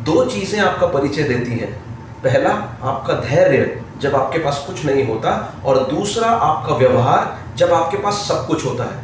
दो चीज़ें आपका परिचय देती हैं। पहला आपका धैर्य जब आपके पास कुछ नहीं होता, और दूसरा आपका व्यवहार जब आपके पास सब कुछ होता है।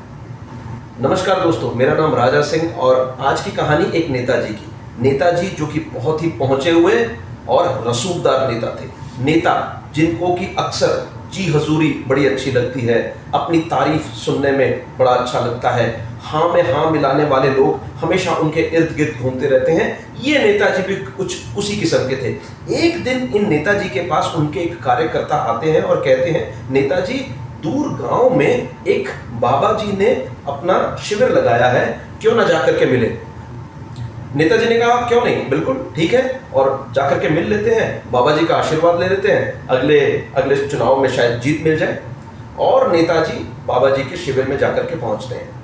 नमस्कार दोस्तों, मेरा नाम राजा सिंह और आज की कहानी एक नेताजी की। नेताजी जो कि बहुत ही पहुंचे हुए और रसूखदार नेता थे। नेता जिनको कि अक्सर जी हजूरी बड़ी अच्छी लगती है, अपनी तारीफ सुनने में बड़ा अच्छा लगता है, हाँ में हाँ मिलाने वाले लोग हमेशा उनके इर्द गिर्द घूमते रहते हैं। ये नेताजी भी कुछ उसी किस्म के थे। एक दिन इन नेताजी के पास उनके एक कार्यकर्ता आते हैं और कहते हैं, नेताजी दूर गांव में एक बाबा जी ने अपना शिविर लगाया है, क्यों ना जाकर के मिले। नेताजी ने कहा क्यों नहीं, बिल्कुल ठीक है, और जाकर के मिल लेते हैं, बाबा जी का आशीर्वाद ले लेते हैं, अगले चुनाव में शायद जीत मिल जाए। और नेताजी बाबा जी के शिविर में जाकर के पहुंचते हैं।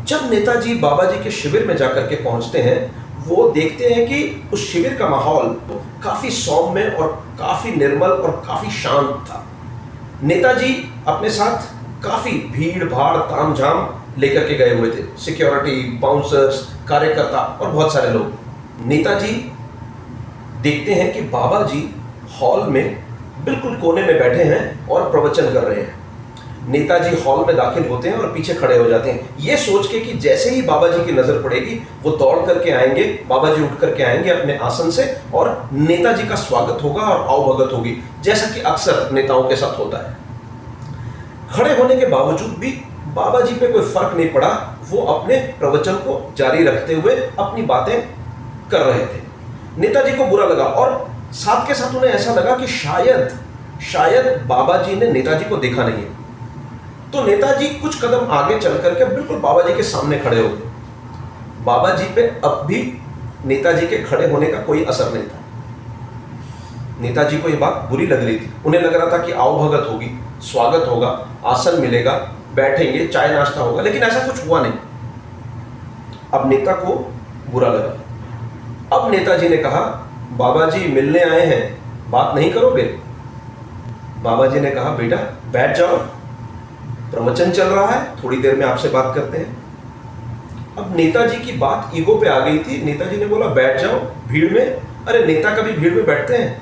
जब नेताजी बाबा जी के शिविर में जाकर के पहुंचते हैं, वो देखते हैं कि उस शिविर का माहौल काफी सौम्य और काफी निर्मल और काफी शांत था। नेताजी अपने साथ काफी भीड़ भाड़ तामझाम लेकर के गए हुए थे, सिक्योरिटी, बाउंसर्स, कार्यकर्ता और बहुत सारे लोग। नेताजी देखते हैं कि बाबा जी हॉल में बिल्कुल कोने में बैठे हैं और प्रवचन कर रहे हैं। नेताजी हॉल में दाखिल होते हैं और पीछे खड़े हो जाते हैं, ये सोच के कि जैसे ही बाबा जी की नजर पड़ेगी वो दौड़ करके आएंगे, बाबा जी उठ करके आएंगे अपने आसन से और नेताजी का स्वागत होगा और आवभगत होगी, जैसा कि अक्सर नेताओं के साथ होता है। खड़े होने के बावजूद भी बाबा जी पे कोई फर्क नहीं पड़ा, वो अपने प्रवचन को जारी रखते हुए अपनी बातें कर रहे थे। नेताजी को बुरा लगा और साथ के साथ उन्हें ऐसा लगा कि शायद बाबा जी ने नेताजी को देखा नहीं है। तो नेताजी कुछ कदम आगे चल करके बिल्कुल बाबा जी के सामने खड़े हो गए। बाबा जी पे अब भी नेताजी के खड़े होने का कोई असर नहीं था। नेताजी को यह बात बुरी लग रही थी। उन्हें लग रहा था कि आवभगत होगी, स्वागत होगा, आसन मिलेगा, बैठेंगे, चाय नाश्ता होगा, लेकिन ऐसा कुछ हुआ नहीं। अब नेता को बुरा लगा। अब नेताजी ने कहा, बाबा जी मिलने आए हैं, बात नहीं करोगे? बाबा जी ने कहा, बेटा बैठ जाओ, प्रवचन चल रहा है, थोड़ी देर में आपसे बात करते हैं। अब नेताजी की बात ईगो पे आ गई थी। नेताजी ने बोला, बैठ जाओ भीड़ में। अरे नेता कभी भीड़ में बैठते हैं?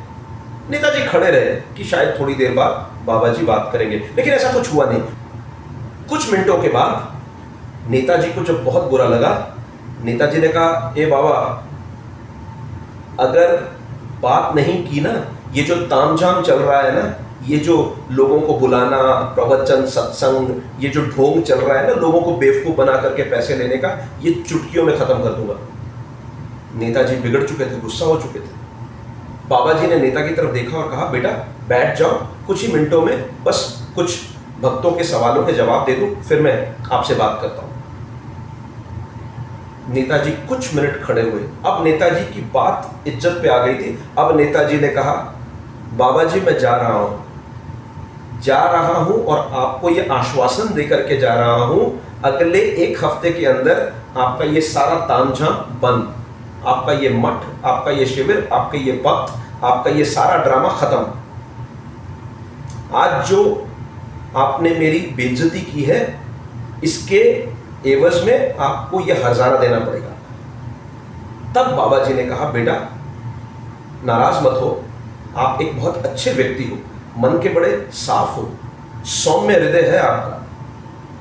नेताजी खड़े रहे कि शायद थोड़ी देर बाद बाबा जी बात करेंगे, लेकिन ऐसा कुछ हुआ नहीं। कुछ मिनटों के बाद नेताजी को जब बहुत बुरा लगा, नेताजी ने कहा, ए बाबा, अगर बात नहीं की ना, ये जो तामझाम चल रहा है ना, ये जो लोगों को बुलाना, प्रवचन, सत्संग, ये जो ढोंग चल रहा है ना, लोगों को बेवकूफ बना करके पैसे लेने का, ये चुटकियों में खत्म कर दूंगा। नेताजी बिगड़ चुके थे, गुस्सा हो चुके थे। बाबा जी ने नेता की तरफ देखा और कहा, बेटा बैठ जाओ, कुछ ही मिनटों में बस कुछ भक्तों के सवालों के जवाब दे दूं, फिर मैं आपसे बात करता हूं। नेताजी कुछ मिनट खड़े हुए। अब नेताजी की बात इज्जत पे आ गई थी। अब नेताजी ने कहा, बाबा जी मैं जा रहा हूं और आपको ये आश्वासन देकर के जा रहा हूं, अगले 1 हफ्ते के अंदर आपका ये सारा तामझाम बंद, आपका ये मठ, आपका ये शिविर, आपका ये भक्त, आपका ये सारा ड्रामा खत्म। आज जो आपने मेरी बेइज्जती की है, इसके एवज में आपको यह हर्जाना देना पड़ेगा। तब बाबा जी ने कहा, बेटा नाराज मत हो, आप एक बहुत अच्छे व्यक्ति हो, मन के बड़े साफ हो, सौम्य हृदय है आपका,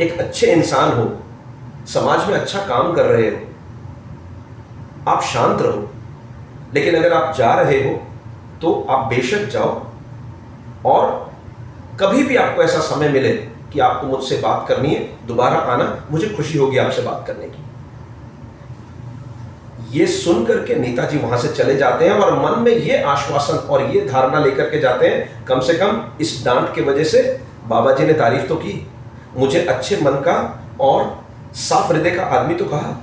एक अच्छे इंसान हो, समाज में अच्छा काम कर रहे हो, आप शांत रहो, लेकिन अगर आप जा रहे हो तो आप बेशक जाओ, और कभी भी आपको ऐसा समय मिले कि आपको मुझसे बात करनी है, दोबारा आना, मुझे खुशी होगी आपसे बात करने की। ये सुन करके नेताजी वहां से चले जाते हैं और मन में ये आश्वासन और ये धारणा लेकर के जाते हैं, कम से कम इस डांट की वजह से बाबा जी ने तारीफ तो की, मुझे अच्छे मन का और साफ हृदय का आदमी तो कहा।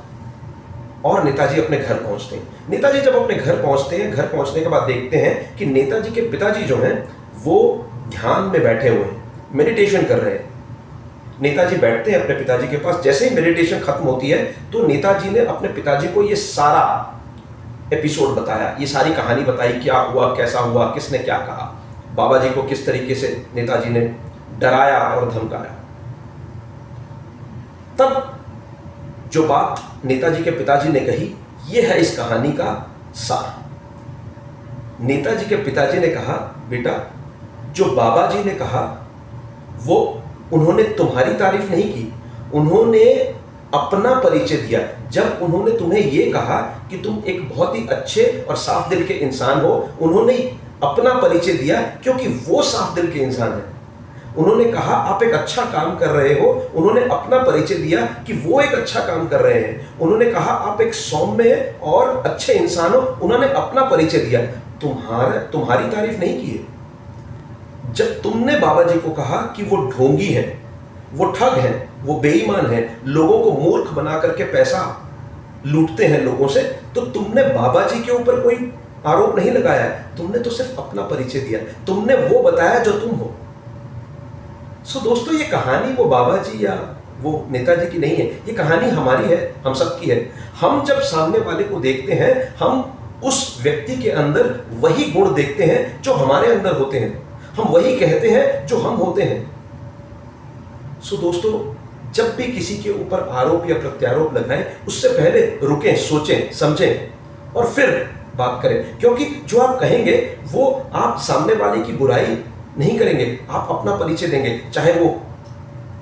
और नेताजी अपने घर पहुंचते हैं। नेताजी जब अपने घर पहुंचते हैं, घर पहुंचने के बाद देखते हैं कि नेताजी के पिताजी जो हैं वो ध्यान में बैठे हुए हैं, मेडिटेशन कर रहे हैं। नेताजी बैठते हैं अपने पिताजी के पास। जैसे ही मेडिटेशन खत्म होती है तो नेताजी ने अपने पिताजी को ये सारा एपिसोड बताया, ये सारी कहानी बताई, क्या हुआ, कैसा हुआ, किसने क्या कहा, बाबा जी को किस तरीके से नेताजी ने डराया और धमकाया। तब जो बात नेताजी के पिताजी ने कही, ये है इस कहानी का सार। नेताजी के पिताजी ने कहा, बेटा जो बाबा जी ने कहा वो उन्होंने तुम्हारी तारीफ नहीं की, उन्होंने अपना परिचय दिया। जब उन्होंने तुम्हें यह कहा कि तुम एक बहुत ही अच्छे और साफ दिल के इंसान हो, उन्होंने अपना परिचय दिया क्योंकि वो साफ दिल के इंसान है। उन्होंने कहा आप एक अच्छा काम कर रहे हो, उन्होंने अपना परिचय दिया कि वो एक अच्छा काम कर रहे हैं। उन्होंने कहा आप एक सौम्य और अच्छे इंसान हो, उन्होंने अपना परिचय दिया। तुम्हारी तारीफ नहीं की है। जब तुमने बाबा जी को कहा कि वो ढोंगी है, वो ठग है, वो बेईमान है, लोगों को मूर्ख बना करके पैसा लूटते हैं लोगों से, तो तुमने बाबा जी के ऊपर कोई आरोप नहीं लगाया, तुमने तो सिर्फ अपना परिचय दिया, तुमने वो बताया जो तुम हो। सो दोस्तों, ये कहानी वो बाबा जी या वो नेताजी की नहीं है, ये कहानी हमारी है, हम सबकी है। हम जब सामने वाले को देखते हैं, हम उस व्यक्ति के अंदर वही गुण देखते हैं जो हमारे अंदर होते हैं, हम वही कहते हैं जो हम होते हैं। सो दोस्तों, जब भी किसी के ऊपर आरोप या प्रत्यारोप लगाएं, उससे पहले रुकें, सोचें, समझें और फिर बात करें, क्योंकि जो आप कहेंगे वो आप सामने वाले की बुराई नहीं करेंगे, आप अपना परिचय देंगे, चाहे वो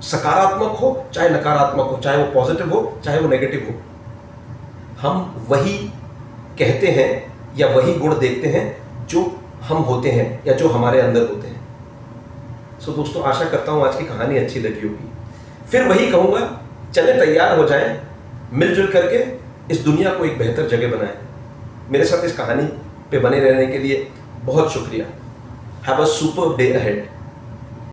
सकारात्मक हो, चाहे नकारात्मक हो, चाहे वो पॉजिटिव हो, चाहे वो नेगेटिव हो। हम वही कहते हैं या वही गुण देखते हैं जो हम होते हैं या जो हमारे अंदर होते हैं। सो दोस्तों, आशा करता हूं आज की कहानी अच्छी लगी होगी। फिर वही कहूंगा, चले तैयार हो जाएं, मिलजुल करके इस दुनिया को एक बेहतर जगह बनाएं। मेरे साथ इस कहानी पे बने रहने के लिए बहुत शुक्रिया। Have a super day ahead.